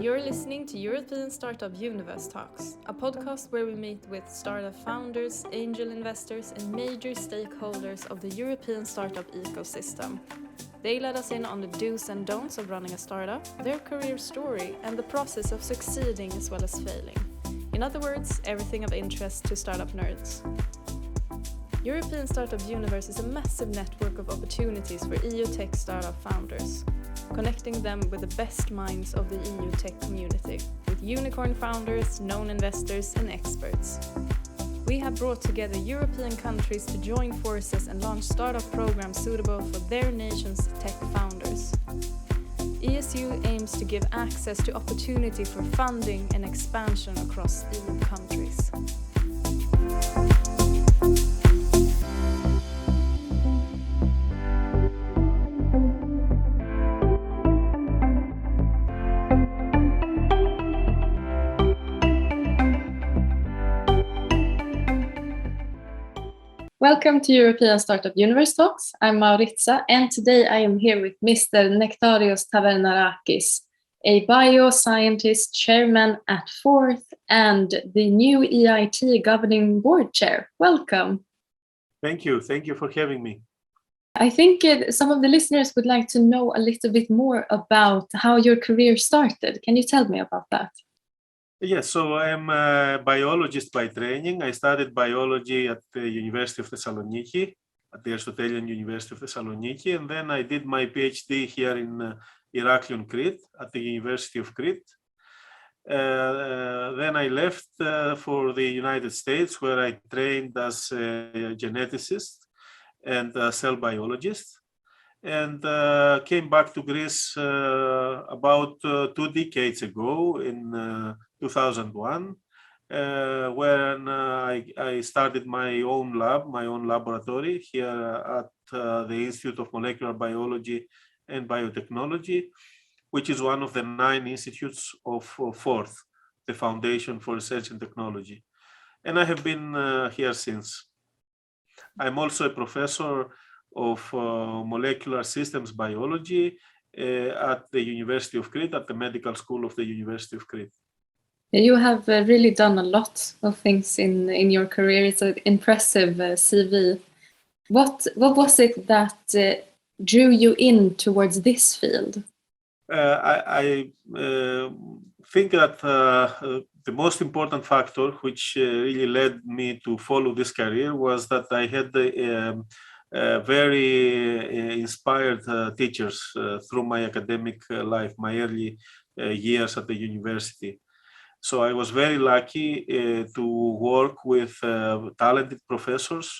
You're listening to European Startup Universe Talks, a podcast where we meet with startup founders, angel investors, and major stakeholders of the European startup ecosystem. They let us in on the do's and don'ts of running a startup, their career story, and the process of succeeding as well as failing. In other words, everything of interest to startup nerds. European Startup Universe is a massive network of opportunities for EU tech startup founders, connecting them with the best minds of the EU tech community, with unicorn founders, known investors, and experts. We have brought together European countries to join forces and launch startup programs suitable for their nation's tech founders. ESU aims to give access to opportunity for funding and expansion across EU countries. Welcome to European Startup Universe Talks. I'm Mauriza, and today I am here with Mr. Nektarios Tavernarakis, a bioscientist, chairman at Fourth, and the new EIT governing board chair. Welcome. Thank you. Thank you for having me. I think some of the listeners would like to know a little bit more about how your career started. Can you tell me about that? Yes, so I'm a biologist by training. I studied biology at the University of Thessaloniki, at the Aristotelian University of Thessaloniki, and then I did my PhD here in Heraklion, Crete, at the University of Crete. Then I left for the United States, where I trained as a geneticist and a cell biologist, and came back to Greece about 2 decades ago in 2001, when I started my own lab, my own laboratory here at the Institute of Molecular Biology and Biotechnology, which is one of the 9 institutes of Fourth, the Foundation for Research and Technology. And I have been here since. I'm also a professor of molecular systems biology at the University of Crete, at the Medical School of the University of Crete. You have really done a lot of things in your career. It's an impressive CV. What was it that drew you in towards this field? I think that the most important factor which really led me to follow this career was that I had very inspired teachers through my academic life, my early years at the university. So I was very lucky to work with talented professors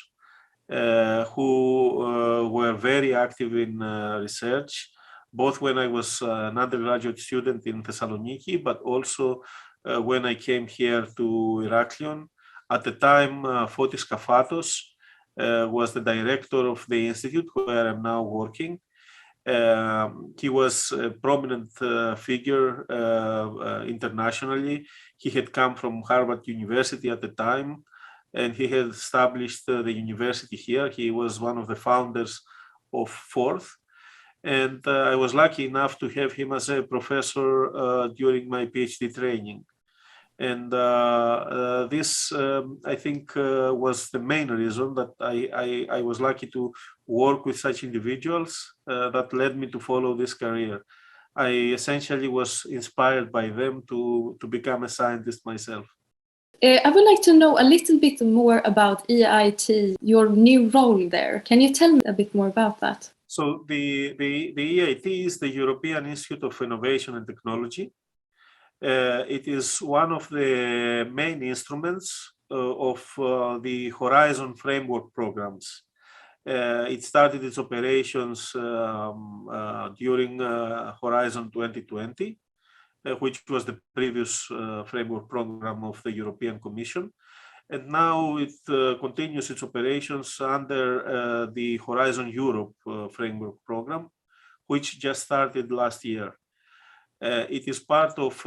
who were very active in research, both when I was an undergraduate student in Thessaloniki, but also when I came here to Heraklion. At the time, Fotis Kafatos was the director of the institute where I'm now working. He was a prominent figure internationally. He had come from Harvard University at the time, and he had established the university here. He was one of the founders of Fourth. And I was lucky enough to have him as a professor during my PhD training. And this, I think, was the main reason that I was lucky to work with such individuals that led me to follow this career. I essentially was inspired by them to become a scientist myself. I would like to know a little bit more about EIT, your new role there. Can you tell me a bit more about that? So the EIT is the European Institute of Innovation and Technology. It is one of the main instruments of the Horizon framework programs. It started its operations during Horizon 2020, which was the previous framework program of the European Commission. And now it continues its operations under the Horizon Europe framework program, which just started last year. It is part of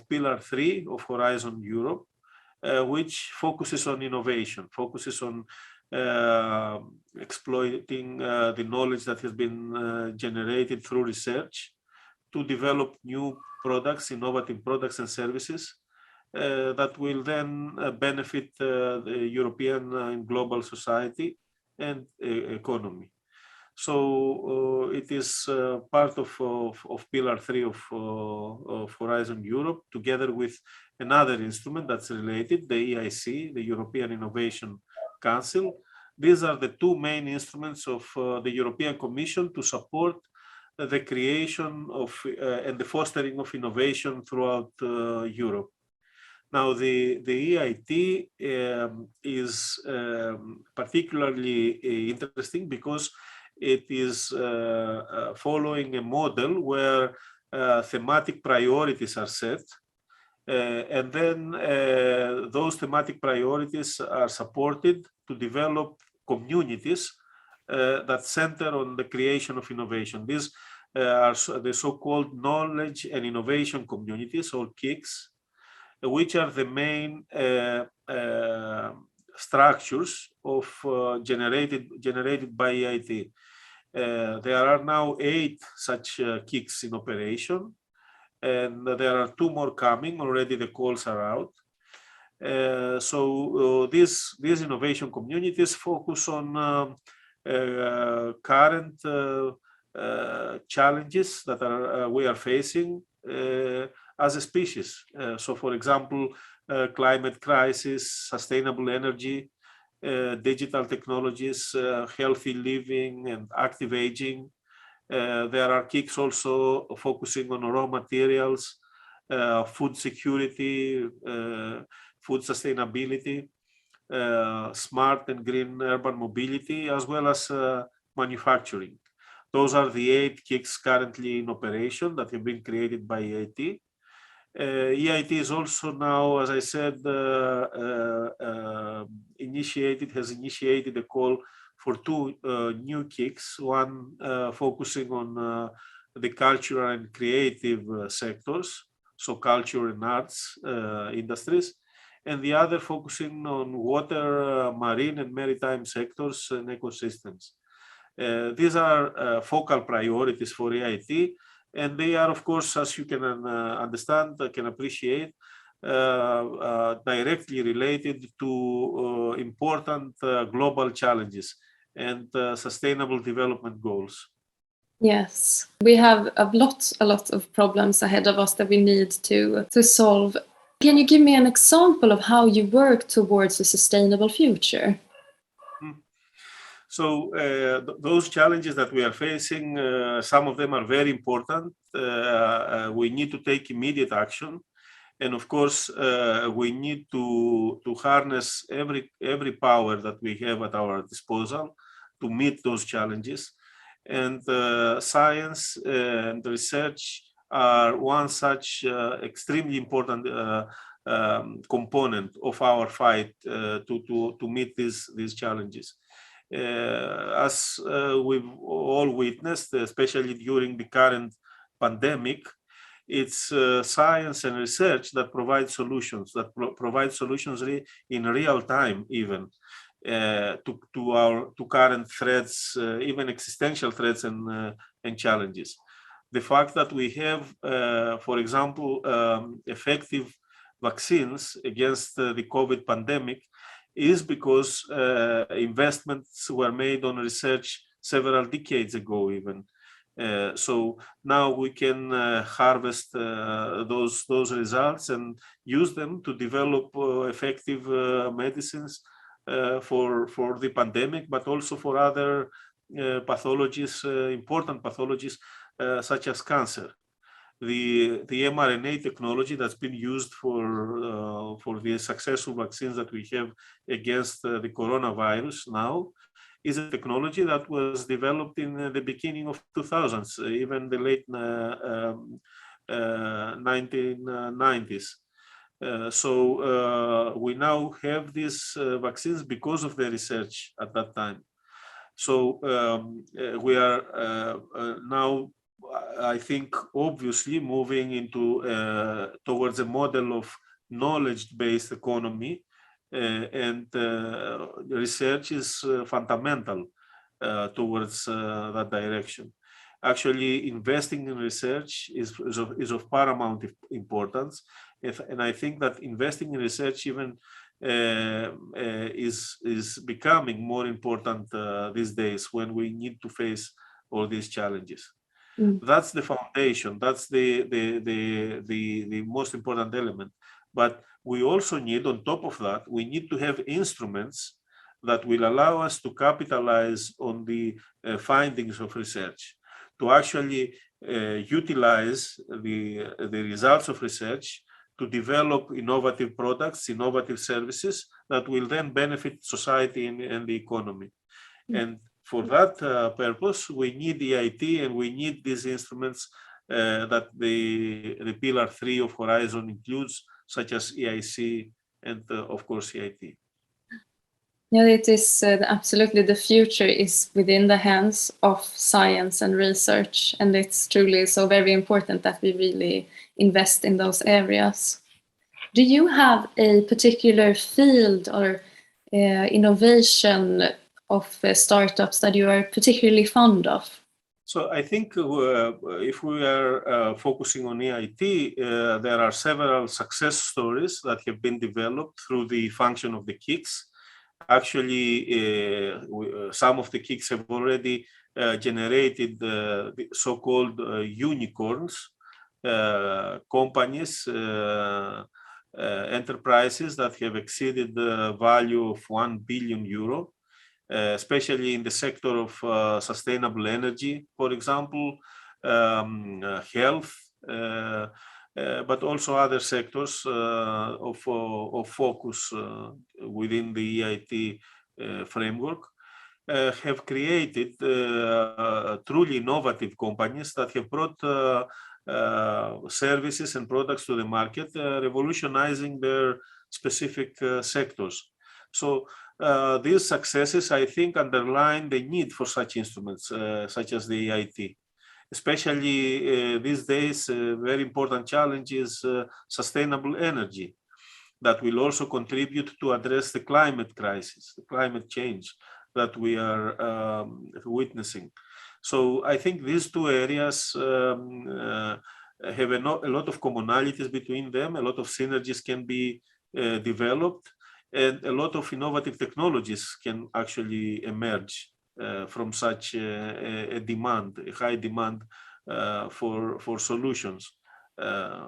Pillar 3 of Horizon Europe, which focuses on innovation, focuses on exploiting the knowledge that has been generated through research to develop new products, innovative products and services that will then benefit the European and global society and economy. So it is part of Pillar 3 of Horizon Europe, together with another instrument that's related, the EIC, the European Innovation Council. These are the two main instruments of the European Commission to support the creation of and the fostering of innovation throughout Europe. Now, the EIT is particularly interesting because it is following a model where thematic priorities are set, and then those thematic priorities are supported to develop communities that center on the creation of innovation. These are the so-called knowledge and innovation communities, or KICs, which are the main structures of generated by EIT. There are now 8 such KICs in operation, and there are 2 more coming. Already the calls are out. So these innovation communities focus on current challenges that we are facing as a species. So, for example, climate crisis, sustainable energy, digital technologies, healthy living, and active aging. There are KICs also focusing on raw materials, food security, food sustainability, smart and green urban mobility, as well as manufacturing. Those are the 8 KICs currently in operation that have been created by EIT. EIT is also now, as I said, has initiated a call for 2 new KICs, one focusing on the cultural and creative sectors, so culture and arts industries, and the other focusing on water, marine and maritime sectors and ecosystems. These are focal priorities for EIT, and they are, of course, as you can understand, can appreciate, directly related to important global challenges and sustainable development goals. Yes, we have a lot of problems ahead of us that we need to solve. Can you give me an example of how you work towards a sustainable future? So those challenges that we are facing, some of them are very important. We need to take immediate action. And of course, we need to harness every power that we have at our disposal to meet those challenges. And science and research are one such extremely important component of our fight to meet these challenges. As we've all witnessed, especially during the current pandemic, it's science and research that provide solutions, in real time, even to current threats, even existential threats and challenges. The fact that we have, for example, effective vaccines against the COVID pandemic is because investments were made on research several decades ago even. So now we can harvest those results and use them to develop effective medicines for the pandemic, but also for other pathologies, important pathologies such as cancer. The mRNA technology that's been used for the successful vaccines that we have against the coronavirus now is a technology that was developed in the beginning of 2000s, even the late 1990s. So we now have these vaccines because of the research at that time. So we are now, I think, obviously moving into towards a model of knowledge-based economy, and research is fundamental towards that direction. actually investing in research is of paramount importance. And I think that investing in research even is becoming more important these days when we need to face all these challenges. That's the foundation. That's the most important element. But we also need, on top of that, we need to have instruments that will allow us to capitalize on the findings of research, to actually utilize the results of research to develop innovative products, innovative services that will then benefit society and the economy. And for that purpose, we need EIT and we need these instruments that the Pillar 3 of Horizon includes, such as EIC and, of course, EIT. Yeah, it is absolutely, the future is within the hands of science and research, and it's truly so very important that we really invest in those areas. Do you have a particular field or innovation of startups that you are particularly fond of? So I think if we are focusing on EIT, there are several success stories that have been developed through the function of the KICs. Actually, some of the KICs have already generated the so-called unicorns, companies, enterprises that have exceeded the value of €1 billion, especially in the sector of sustainable energy, for example, health, but also other sectors of focus within the EIT framework, have created truly innovative companies that have brought services and products to the market, revolutionizing their specific sectors. So these successes, I think, underline the need for such instruments, such as the EIT. Especially these days, a very important challenge is sustainable energy that will also contribute to address the climate crisis, the climate change that we are witnessing. So I think these two areas have a lot of commonalities between them, a lot of synergies can be developed, and a lot of innovative technologies can actually emerge from such a demand, a high demand for solutions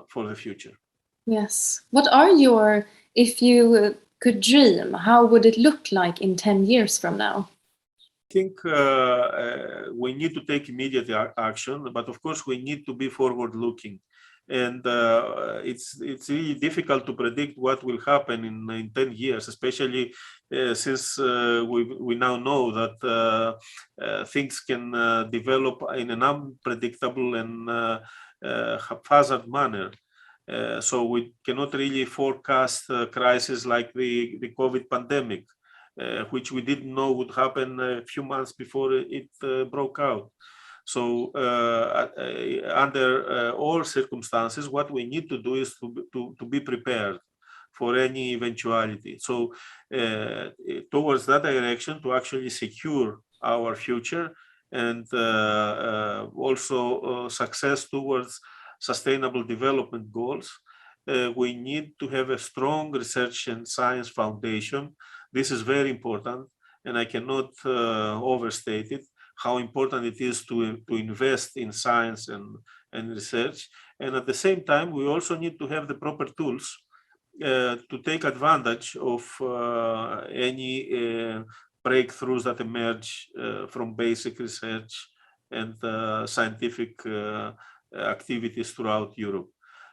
for the future. Yes. What are your, if you could dream, how would it look like in 10 years from now? I think we need to take immediate action, but of course we need to be forward-looking. And it's really difficult to predict what will happen in 10 years, especially since we now know that things can develop in an unpredictable and haphazard manner. So we cannot really forecast crises like the COVID pandemic, which we didn't know would happen a few months before it broke out. So under all circumstances, what we need to do is to be prepared for any eventuality. So towards that direction, to actually secure our future and also success towards sustainable development goals, we need to have a strong research and science foundation. This is very important, and I cannot overstate it, how important it is to invest in science and research. And at the same time, we also need to have the proper tools to take advantage of any breakthroughs that emerge from basic research and scientific activities throughout Europe.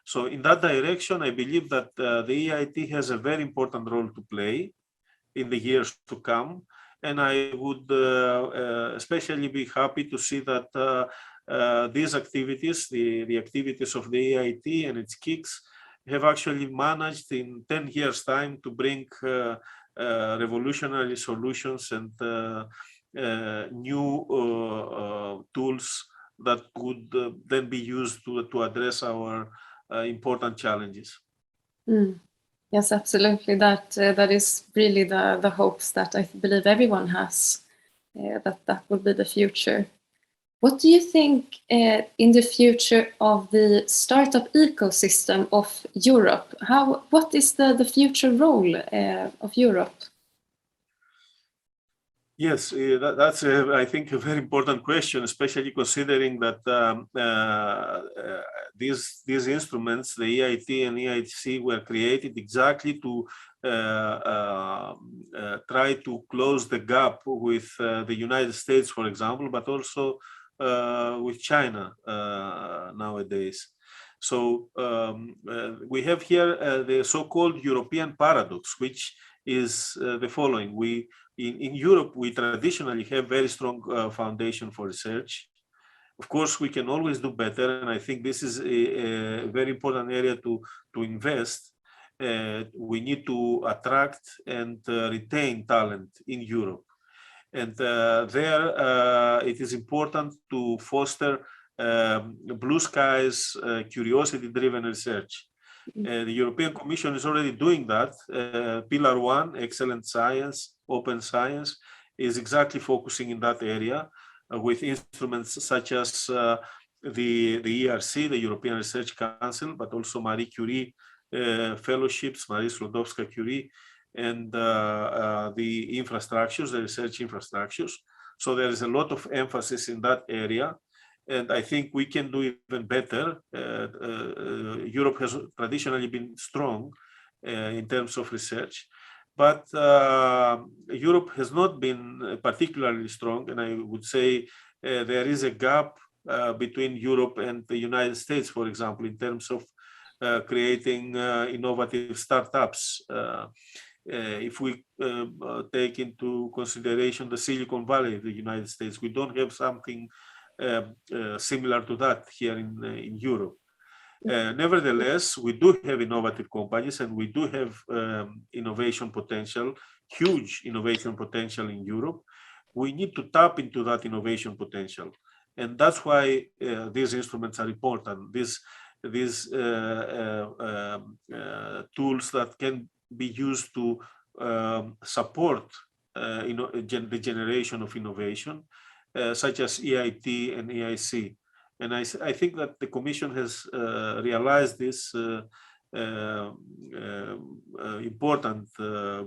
So in that direction, I believe that the EIT has a very important role to play in the years to come. And I would especially be happy to see that these activities, the activities of the EIT and its KICs, have actually managed in 10 years' time to bring revolutionary solutions and new tools that would then be used to address our important challenges. Yes, absolutely. That is really the hopes that I believe everyone has, that will be the future. What do you think in the future of the startup ecosystem of Europe? What is the future role of Europe? Yes, that's I think a very important question, especially considering that these instruments, the EIT and EIC, were created exactly to try to close the gap with the United States, for example, but also with China nowadays. So we have here the so-called European paradox, which is the following. In Europe, we traditionally have very strong foundation for research. Of course, we can always do better, and I think this is a very important area to invest. We need to attract and retain talent in Europe. And there, it is important to foster blue skies, curiosity-driven research. The European Commission is already doing that. Pillar 1, excellent science, open science, is exactly focusing in that area with instruments such as the ERC, the European Research Council, but also Marie Curie fellowships, Marie Sklodowska-Curie, and the infrastructures, the research infrastructures. So there is a lot of emphasis in that area. And I think we can do even better. Europe has traditionally been strong in terms of research, but Europe has not been particularly strong. And I would say there is a gap between Europe and the United States, for example, in terms of creating innovative startups. If we take into consideration the Silicon Valley of the United States, we don't have something similar to that here in Europe. Nevertheless, we do have innovative companies and we do have innovation potential, huge innovation potential in Europe. We need to tap into that innovation potential. And that's why these instruments are important. These tools that can be used to support the generation of innovation, such as EIT and EIC. And I think that the Commission has realized this important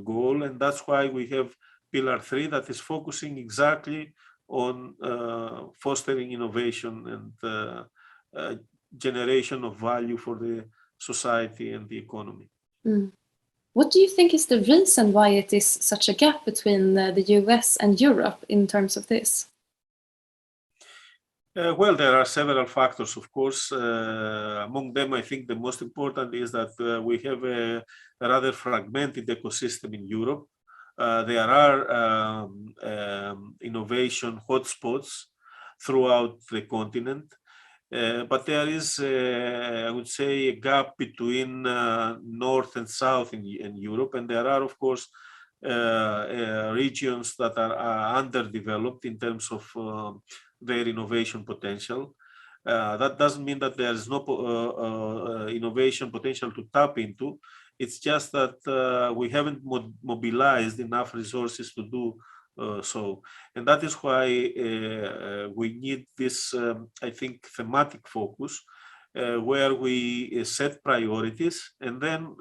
goal, and that's why we have Pillar 3 that is focusing exactly on fostering innovation and generation of value for the society and the economy. Mm. What do you think is the reason why it is such a gap between the US and Europe in terms of this? Well, there are several factors, of course. Among them, I think the most important is that we have a rather fragmented ecosystem in Europe. There are innovation hotspots throughout the continent, but there is, I would say, a gap between North and South in Europe, and there are, of course, regions that are underdeveloped in terms of their innovation potential. That doesn't mean that there is no innovation potential to tap into. It's just that we haven't mobilized enough resources to do so. And that is why we need this, I think, thematic focus where we set priorities and then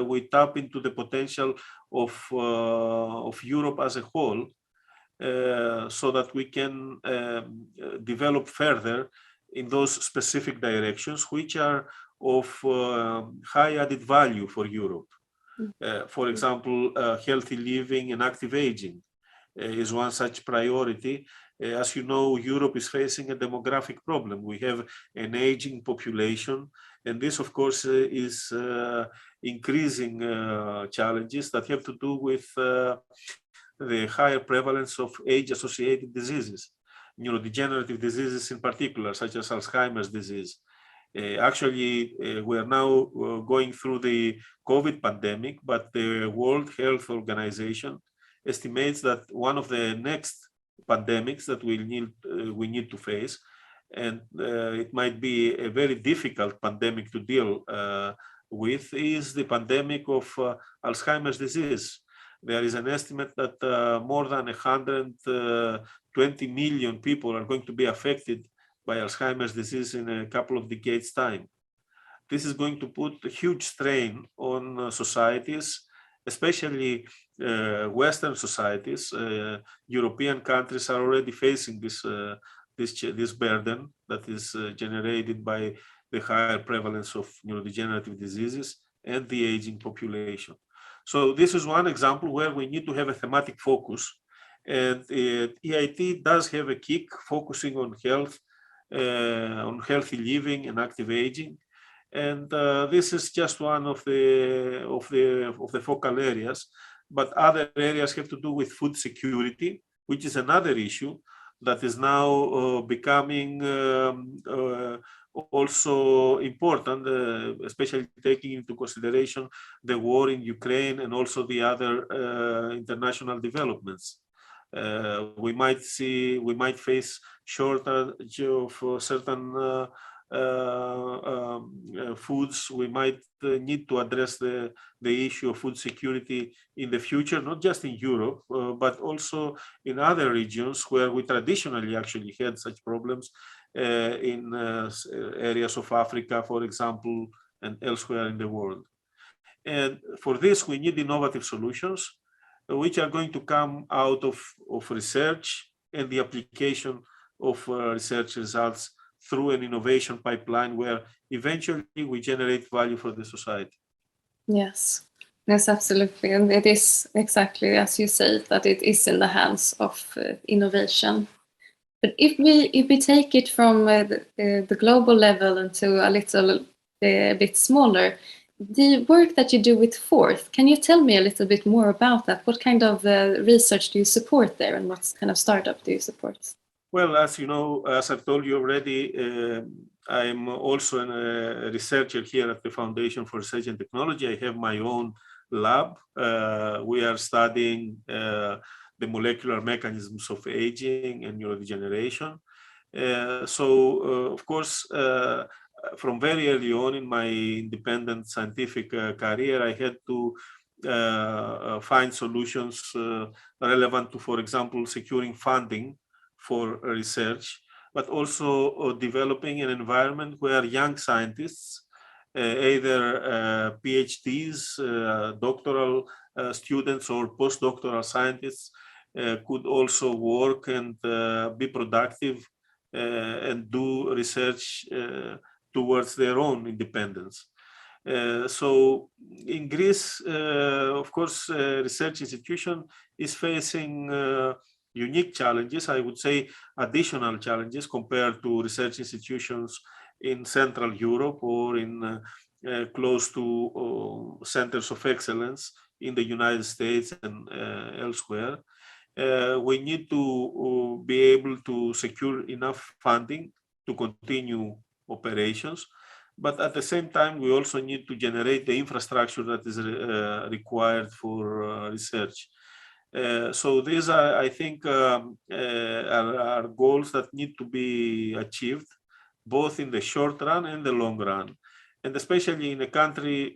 we tap into the potential of Europe as a whole, so that we can develop further in those specific directions, which are of high added value for Europe. For example, healthy living and active aging is one such priority. As you know, Europe is facing a demographic problem. We have an aging population, and this, of course, is increasing challenges that have to do with the higher prevalence of age-associated diseases, neurodegenerative diseases in particular, such as Alzheimer's disease. Actually, we are now going through the COVID pandemic, but the World Health Organization estimates that one of the next pandemics that we need to face, and it might be a very difficult pandemic to deal with, is the pandemic of Alzheimer's disease. There is an estimate that more than 120 million people are going to be affected by Alzheimer's disease in a couple of decades' time. This is going to put a huge strain on societies, especially Western societies. European countries are already facing this burden that is generated by the higher prevalence of neurodegenerative diseases and the aging population. So this is one example where we need to have a thematic focus. And EIT does have a kick focusing on health, on healthy living and active aging. And this is just one of the focal areas. But other areas have to do with food security, which is another issue that is now becoming also important, especially taking into consideration the war in Ukraine and also the other international developments. We might face shortage of certain foods. We might need to address the issue of food security in the future, not just in Europe, but also in other regions where we traditionally actually had such problems, in areas of Africa, for example, and elsewhere in the world. And for this, we need innovative solutions, which are going to come out of research and the application of research results through an innovation pipeline where eventually we generate value for the society. Yes, yes, absolutely. And it is exactly as you say, that it is in the hands of innovation. But if we take it from the global level into a little bit smaller, the work that you do with Forth, can you tell me a little bit more about that? What kind of research do you support there, and what kind of startup do you support? Well, as you know, as I've told you already, I'm also a researcher here at the Foundation for Research and Technology. I have my own lab. We are studying the molecular mechanisms of aging and neurodegeneration. Of course, from very early on in my independent scientific career, I had to find solutions relevant to, for example, securing funding for research, but also developing an environment where young scientists, either PhDs, doctoral students, or postdoctoral scientists, could also work and be productive and do research towards their own independence. So in Greece, of course, research institution is facing unique challenges, I would say additional challenges compared to research institutions in Central Europe or in close to centers of excellence in the United States and elsewhere. We need to be able to secure enough funding to continue operations, but at the same time, we also need to generate the infrastructure that is required for research. So these are, I think, are goals that need to be achieved, both in the short run and the long run. And especially in a country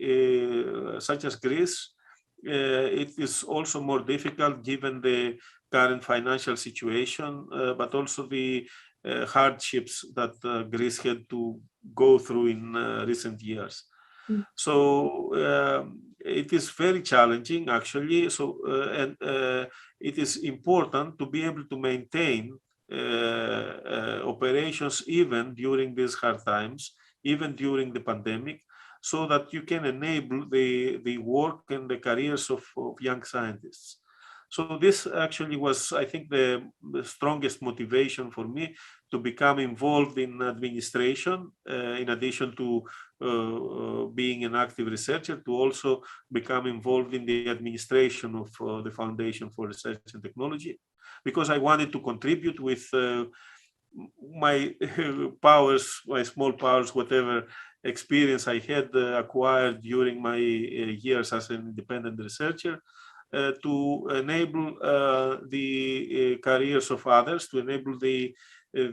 such as Greece, it is also more difficult given the current financial situation, but also the hardships that Greece had to go through in recent years. So it is very challenging, actually. So and it is important to be able to maintain operations even during these hard times, even during the pandemic, so that you can enable the work and the careers of young scientists. So this actually was, I think, the strongest motivation for me to become involved in administration, in addition to being an active researcher, to also become involved in the administration of the Foundation for Research and Technology, because I wanted to contribute with my powers, my small powers, whatever experience I had acquired during my years as an independent researcher, to enable the careers of others, to enable the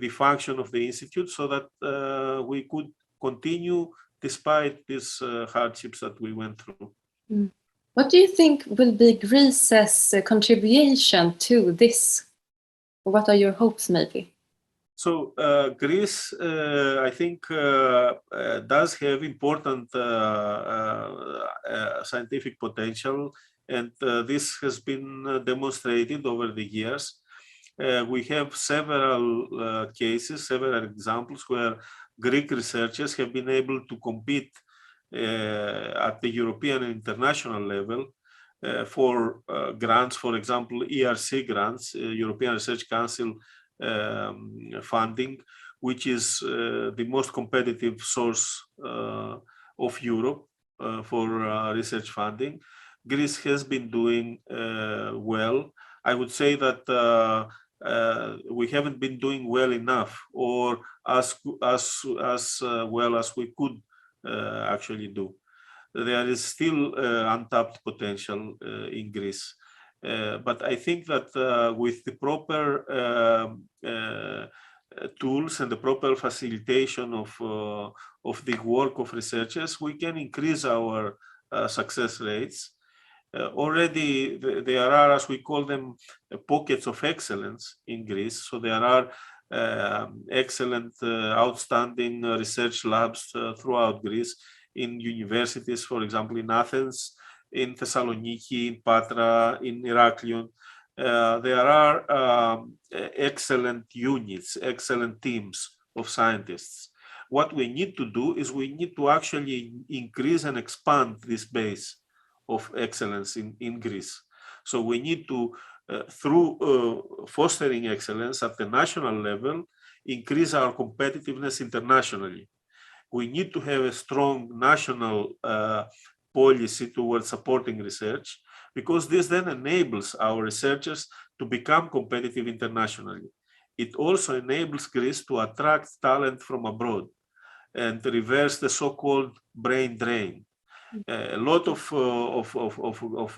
function of the institute, so that we could continue despite these hardships that we went through. What do you think will be Greece's contribution to this? Or what are your hopes, maybe? So Greece, I think, does have important scientific potential, and this has been demonstrated over the years. We have several cases, several examples where Greek researchers have been able to compete at the European and international level for grants, for example, ERC grants, European Research Council funding, which is the most competitive source of Europe for research funding. Greece has been doing well. I would say that we haven't been doing well enough, or as well as we could actually do. There is still untapped potential in Greece. But I think that with the proper tools and the proper facilitation of the work of researchers, we can increase our success rates. Already there are, as we call them, pockets of excellence in Greece. So there are excellent, outstanding research labs throughout Greece, in universities, for example, in Athens, in Thessaloniki, in Patra, in Heraklion. There are excellent units, excellent teams of scientists. What we need to do is we need to actually increase and expand this base of excellence in Greece. So we need to, through fostering excellence at the national level, increase our competitiveness internationally. We need to have a strong national policy towards supporting research, because this then enables our researchers to become competitive internationally. It also enables Greece to attract talent from abroad and reverse the so-called brain drain. A lot of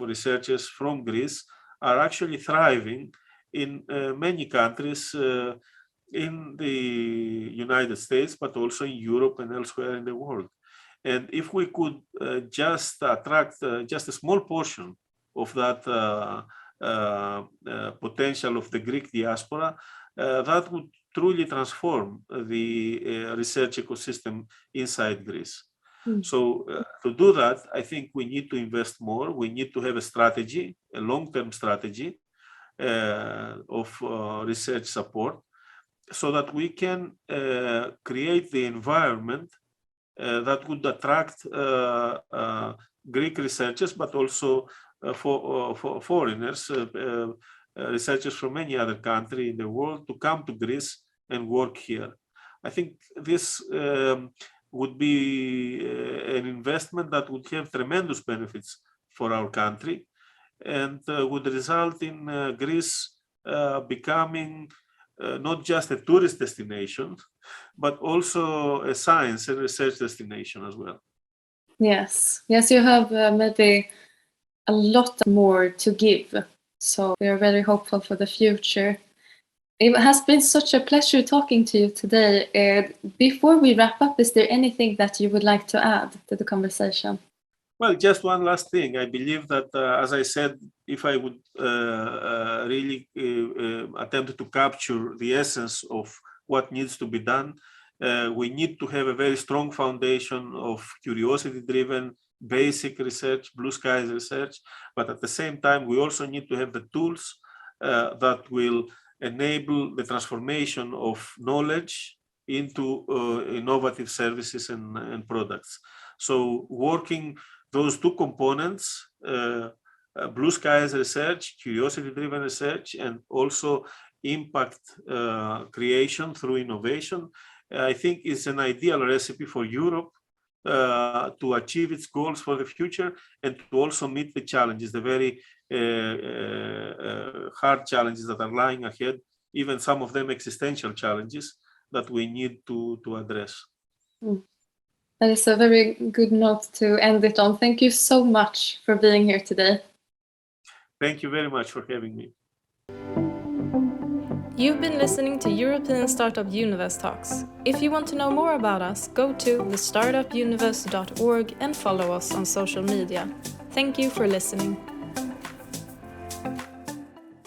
researchers from Greece are actually thriving in many countries in the United States, but also in Europe and elsewhere in the world. And if we could just attract just a small portion of that potential of the Greek diaspora, that would truly transform the research ecosystem inside Greece. So to do that, I think we need to invest more. We need to have a strategy, a long-term strategy of research support, so that we can create the environment that would attract Greek researchers, but also for foreigners, researchers from any other country in the world, to come to Greece and work here. I think this would be an investment that would have tremendous benefits for our country, and would result in Greece becoming not just a tourist destination, but also a science and research destination as well. Yes, you have maybe a lot more to give. So we are very hopeful for the future. It has been such a pleasure talking to you today. Before we wrap up, is there anything that you would like to add to the conversation? Well, just one last thing. I believe that, as I said, if I would really attempt to capture the essence of what needs to be done, we need to have a very strong foundation of curiosity-driven, basic research, blue skies research. But at the same time, we also need to have the tools that will enable the transformation of knowledge into innovative services and products. So working those two components, blue skies research, curiosity-driven research, and also impact creation through innovation, I think is an ideal recipe for Europe to achieve its goals for the future, and to also meet the challenges, the very hard challenges that are lying ahead, even some of them existential challenges that we need to address. That is a very good note to end it on. Thank you so much for being here today. Thank you very much for having me. You've been listening to European Startup Universe Talks. If you want to know more about us, go to thestartupuniverse.org and follow us on social media. Thank you for listening.